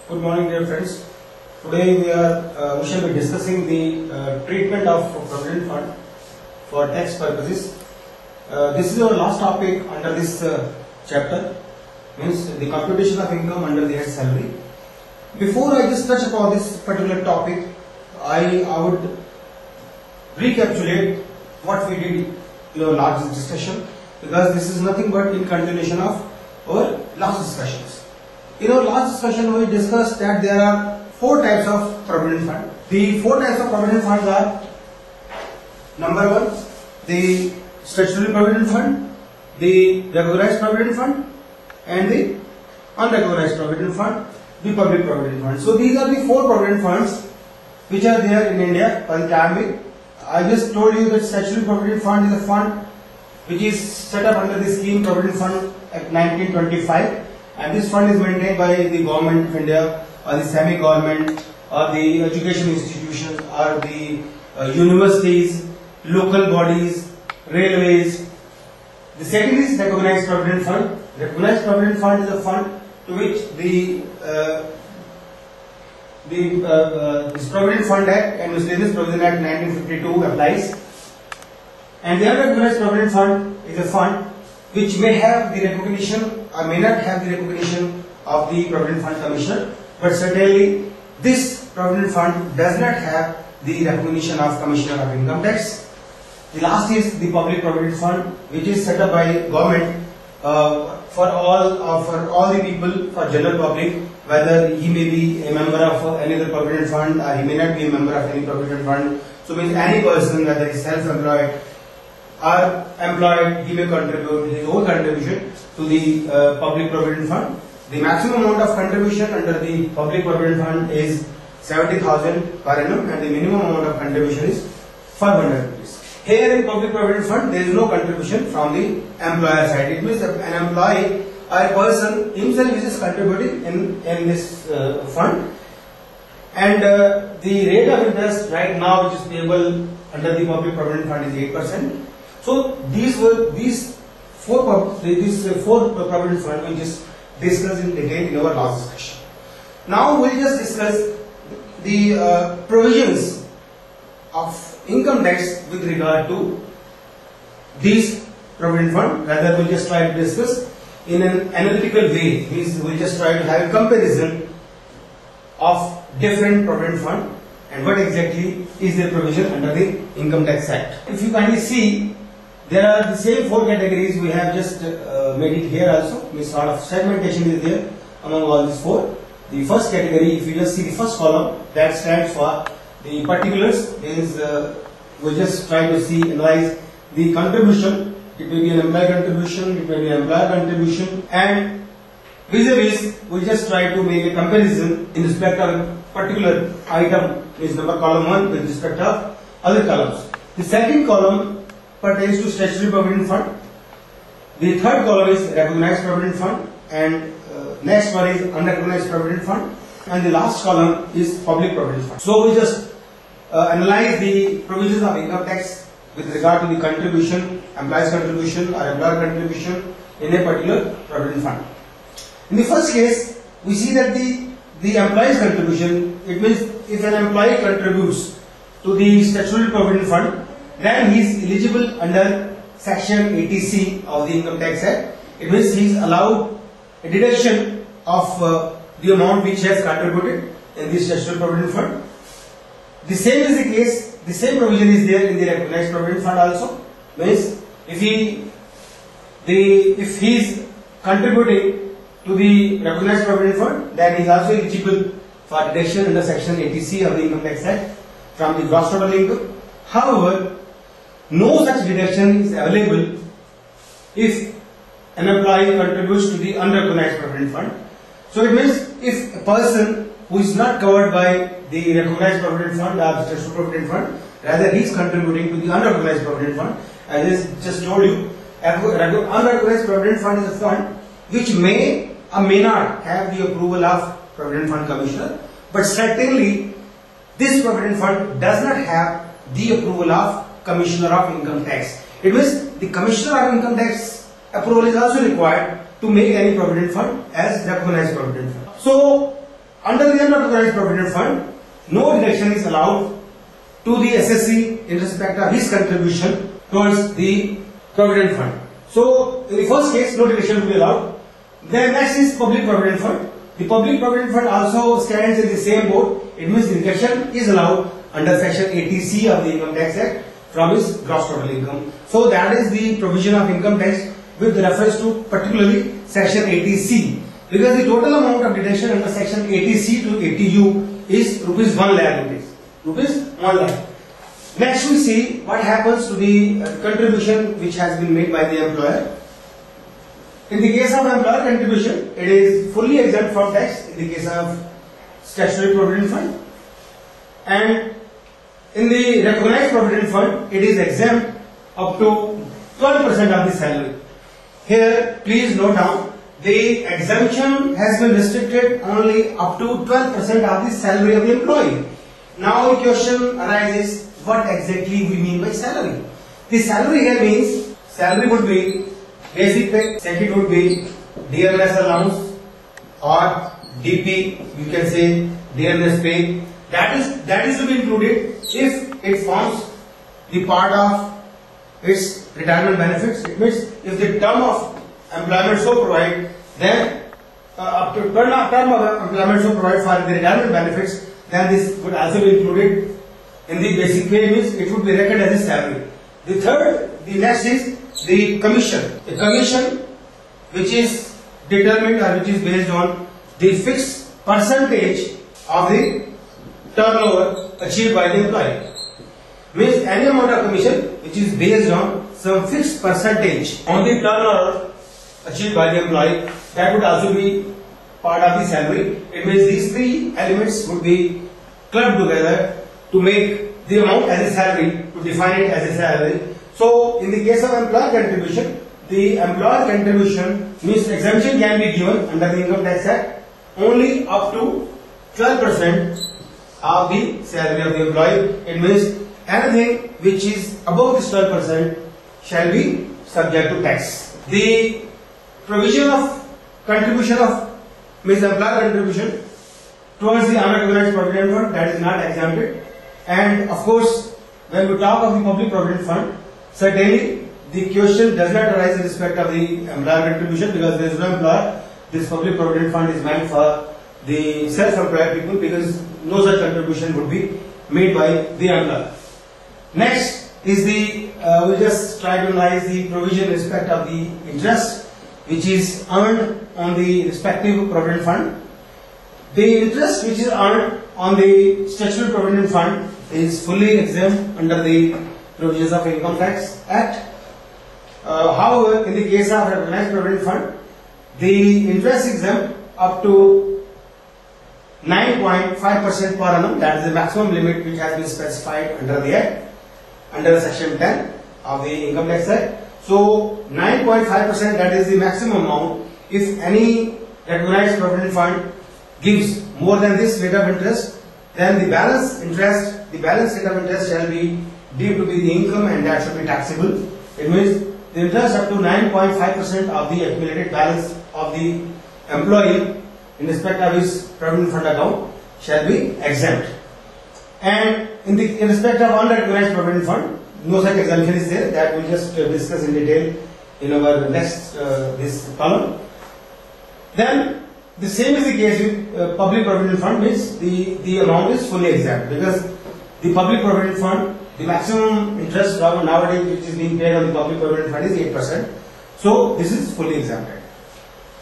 Good morning, dear friends. Today we shall be discussing the treatment of provident fund for tax purposes. This is our last topic under this chapter, means the computation of income under the head salary. Before I just touch upon this particular topic, I would recapitulate what we did in our last discussion, because this is nothing but in continuation of our last discussions. In our last discussion, we discussed that there are 4 types of provident fund. The 4 types of provident funds are: number 1, the statutory provident fund, the recognized provident fund, and the unrecognized provident fund, the public provident fund. So these are the 4 provident funds which are there in India for the time being. I just told you that statutory provident fund is a fund which is set up under the scheme Provident Fund Act 1925, and this fund is maintained by the government of India or the semi-government or the education institutions or the universities, local bodies, railways. The second is recognized provident fund. Recognized provident fund is a fund to which this Provident Fund Act and Miscellaneous Provision Act 1952 applies. And the unrecognized provident fund is a fund which may have the recognition or may not have the recognition of the Provident Fund Commissioner, but certainly this Provident Fund does not have the recognition of Commissioner of Income Tax. The last is the Public Provident Fund, which is set up by government for all the people, for general public, whether he may be a member of any other provident fund or he may not be a member of any provident fund. So means any person, whether he is self-employed or employed, he may contribute his own contribution to the public provident fund. The maximum amount of contribution under the public provident fund is 70,000 per annum, and the minimum amount of contribution is 500 rupees. Here in public provident fund, there is no contribution from the employer side. It means that an employee or a person himself is contributing in this fund, and the rate of interest right now which is payable under the public provident fund is 8%. So these four provident fund we just discussed in detail in our last discussion. Now we will just discuss the provisions of income tax with regard to these provident fund. Rather, we will just try to discuss in an analytical way. Means we will just try to have a comparison of different provident fund and what exactly is their provision under the Income Tax Act. If you kindly see, there are the same 4 categories. We have just made it here also. Means sort of segmentation is there among all these 4. The first category, if you just see the first column, that stands for the particulars. Is we just try to analyze the contribution. It may be an employee contribution, it may be an employer contribution, and vis-a-vis we just try to make a comparison in respect of a particular item, is number column 1 with respect of other columns. The second column pertains to statutory provident fund. The third column is recognized provident fund, and next one is unrecognized provident fund, and the last column is public provident fund. So we just analyze the provisions of income tax with regard to the contribution, employee's contribution or employer contribution in a particular provident fund. In the first case, we see that the employee's contribution, it means if an employee contributes to the statutory provident fund, then he is eligible under section 80C of the Income Tax Act. It means he is allowed a deduction of the amount which he has contributed in the statutory provident fund. The same is the case, the same provision is there in the recognized provident fund also. Means if he is contributing to the recognized provident fund, then he is also eligible for deduction under section 80C of the Income Tax Act from the gross total income. However, no such deduction is available if an employee contributes to the unrecognized provident fund. So it means if a person who is not covered by the recognized provident fund or the statutory provident fund, rather he is contributing to the unrecognized provident fund. As I just told you, unrecognized provident fund is a fund which may or may not have the approval of Provident Fund Commissioner, but certainly this provident fund does not have the approval of Commissioner of Income Tax. It means the Commissioner of Income Tax approval is also required to make any provident fund as recognized provident fund. So Under the unrecognized provident fund, no deduction is allowed to the SSC in respect of his contribution towards the provident fund. So, in the first case, no deduction will be allowed. Then next is public provident fund. The public provident fund also stands in the same boat. It means deduction is allowed under section 80C of the Income Tax Act from his gross total income. So, that is the provision of income tax with reference to particularly section 80C. Because the total amount of deduction under section 80C to 80U is rupees 1 lakh rupees. Rupees 1 lakh. Next we see what happens to the contribution which has been made by the employer. In the case of employer contribution, it is fully exempt from tax in the case of statutory provident fund. And in the recognized provident fund, it is exempt up to 12% of the salary. Here, please note down, the exemption has been restricted only up to 12% of the salary of the employee. Now the question arises, what exactly we mean by salary? The salary here means, salary would be basic pay, second would be dearness allowance or DP, you can say dearness pay. That is to be included if it forms the part of its retirement benefits. It means if the term of employment so provide, then up to term of employment so provide for the retirement benefits, then this would also be included in the basic pay, means it would be reckoned as a salary. The next is the commission. The commission which is determined or which is based on the fixed percentage of the turnover achieved by the employee. Means any amount of commission which is based on some fixed percentage on the turnover achieved by the employee, that would also be part of the salary. It means these three elements would be clubbed together to make the amount as a salary, to define it as a salary. So, in the case of employer contribution, the employer contribution means exemption can be given under the Income Tax Act only up to 12% of the salary of the employee. It means anything which is above this 12% shall be subject to tax. The provision of contribution of means employer contribution towards the unrecognized provident fund, that is not exempted. And of course, when we talk of the public provident fund, certainly the question does not arise in respect of the employer contribution, because there is no employer. This public provident fund is meant for the self-employed people, because no such contribution would be made by the employer. Next is the, we just try to analyze the provision in respect of the interest which is earned on the respective provident fund. The interest which is earned on the statutory provident fund is fully exempt under the provisions of Income Tax Act. However, in the case of recognized provident fund, the interest is exempt up to 9.5% per annum. That is the maximum limit which has been specified under the Act, under section 10 of the Income Tax Act. So 9.5%, that is the maximum amount. If any recognized provident fund gives more than this rate of interest, then the balance rate of interest shall be deemed to be the income, and that should be taxable. It means the interest up to 9.5% of the accumulated balance of the employee in respect of his provident fund account shall be exempt. And in respect of unrecognized provident fund, no such exemption is there. That we'll just discuss in detail in our next this column. Then the same is the case with public provident fund, means the amount is fully exempt, because the public provident fund, the maximum interest nowadays which is being paid on the public provident fund is 8%. So this is fully exempted.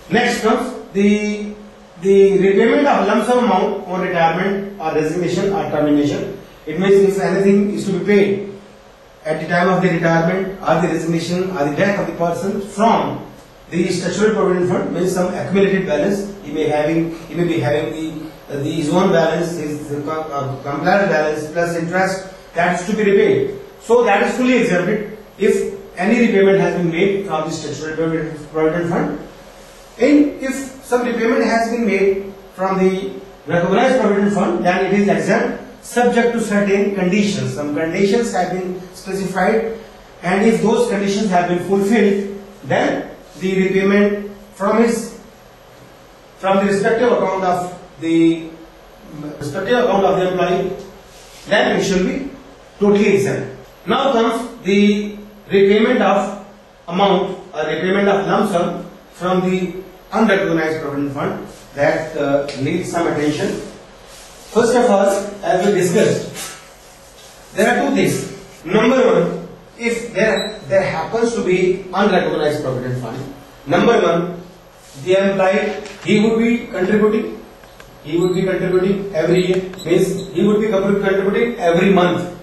Next comes the repayment of lump sum amount on retirement or resignation or termination. It means if anything is to be paid at the time of the retirement or the resignation or the death of the person from the statutory provident fund, means some accumulated balance. He may be having his own balance, his compliant balance plus interest that is to be repaid. So that is fully exempted if any repayment has been made from the statutory provident fund. And if some repayment has been made from the recognized provident fund, then it is exempt subject to certain conditions. Some conditions have been specified, and if those conditions have been fulfilled, then the repayment from the respective account of the respective account of the employee, then it should be totally exempt. Now comes the repayment of amount or repayment of lump sum from the unrecognized provident fund. That needs some attention. First of all, as we discussed, there are two things. Number one, if there happens to be unrecognized provident fund, number one, the employee, he would be contributing every year, means he would be contributing every month.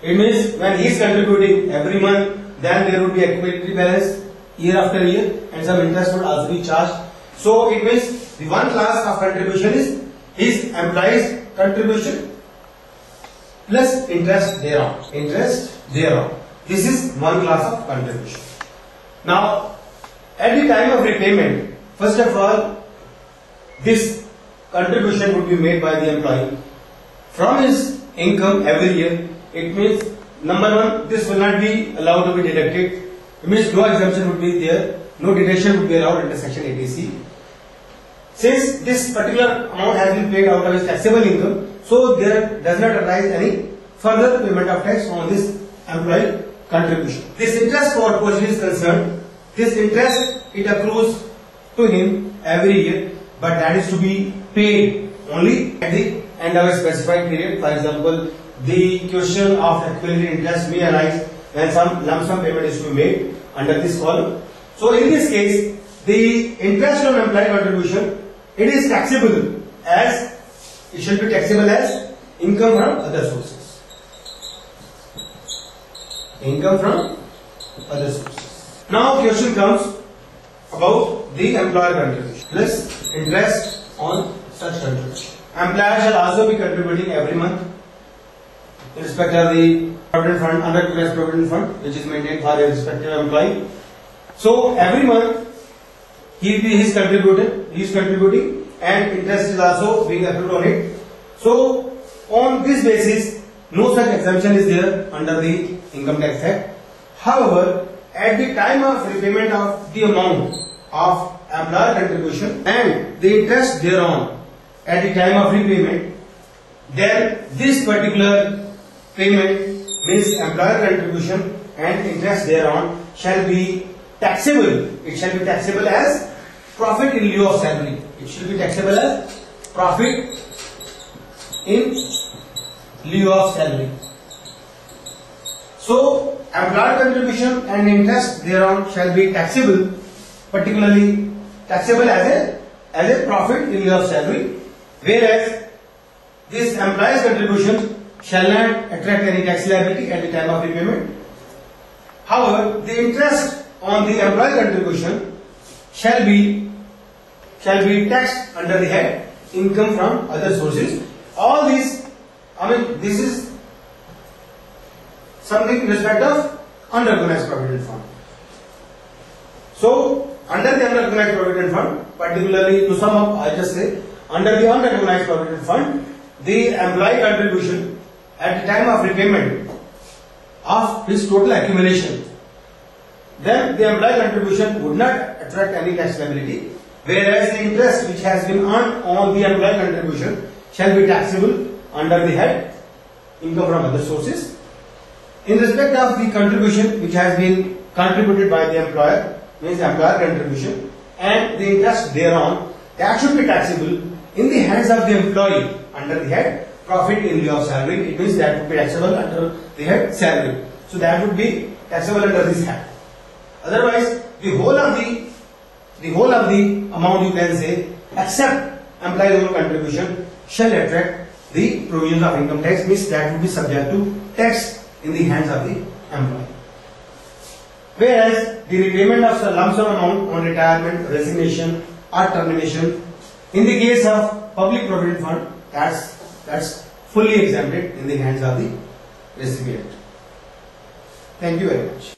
It means when he is contributing every month, then there would be accumulatory balance year after year, and some interest would also be charged. So it means the one class of contribution is his employee's contribution plus interest thereon. This is one class of contribution. Now, at the time of repayment, first of all, this contribution would be made by the employee from his income every year. It means, number one, this will not be allowed to be deducted. It means no exemption would be there, no deduction would be allowed under section 80C. Since this particular amount has been paid out of his taxable income, so there does not arise any further payment of tax on this employee contribution. This interest for portion is concerned, this interest, it accrues to him every year, but that is to be paid only at the end of a specified period. For example, the question of accumulated interest may arise when some lump sum payment is to be made under this column. So in this case, the interest on employee contribution, it is taxable as, it should be taxable as income from other sources. Income from other sources. Now question comes about the employer contribution plus interest on such contribution. Employer shall also be contributing every month in respect of the provident fund, unrecognized provident fund, which is maintained for a respective employee. So every month he is contributing, and interest is also being accrued on it. So on this basis, no such exemption is there under the Income Tax Act. However, at the time of repayment of the amount of employer contribution and the interest thereon at the time of repayment, then this particular payment, means employer contribution and interest thereon, shall be taxable. It shall be taxable as profit in lieu of salary. It should be taxable as profit in lieu of salary. So, employer contribution and interest thereon shall be taxable, particularly taxable as a profit in lieu of salary, whereas this employer's contribution shall not attract any tax liability at the time of repayment. However, the interest on the employee contribution shall be taxed under the head income from other sources. All these, this is something in respect of unrecognized provident fund. So, under the unrecognized provident fund, particularly to sum up, I just say, under the unrecognized provident fund, the employee contribution at the time of repayment of his total accumulation, then the employee contribution would not attract any tax liability, whereas the interest which has been earned on the employee contribution shall be taxable under the head income from other sources. In respect of the contribution which has been contributed by the employer, means employer contribution, and the interest thereon, that should be taxable in the hands of the employee under the head profit in lieu of salary. It means that would be taxable under the head salary. So that would be taxable under this head. Otherwise, the whole of the amount, you can say, except employee own contribution, shall attract the provisions of income tax, means that would be subject to tax in the hands of the employee. Whereas the repayment of the lump sum amount on retirement, resignation or termination, in the case of public provident fund, that's fully exempted in the hands of the recipient. Thank you very much.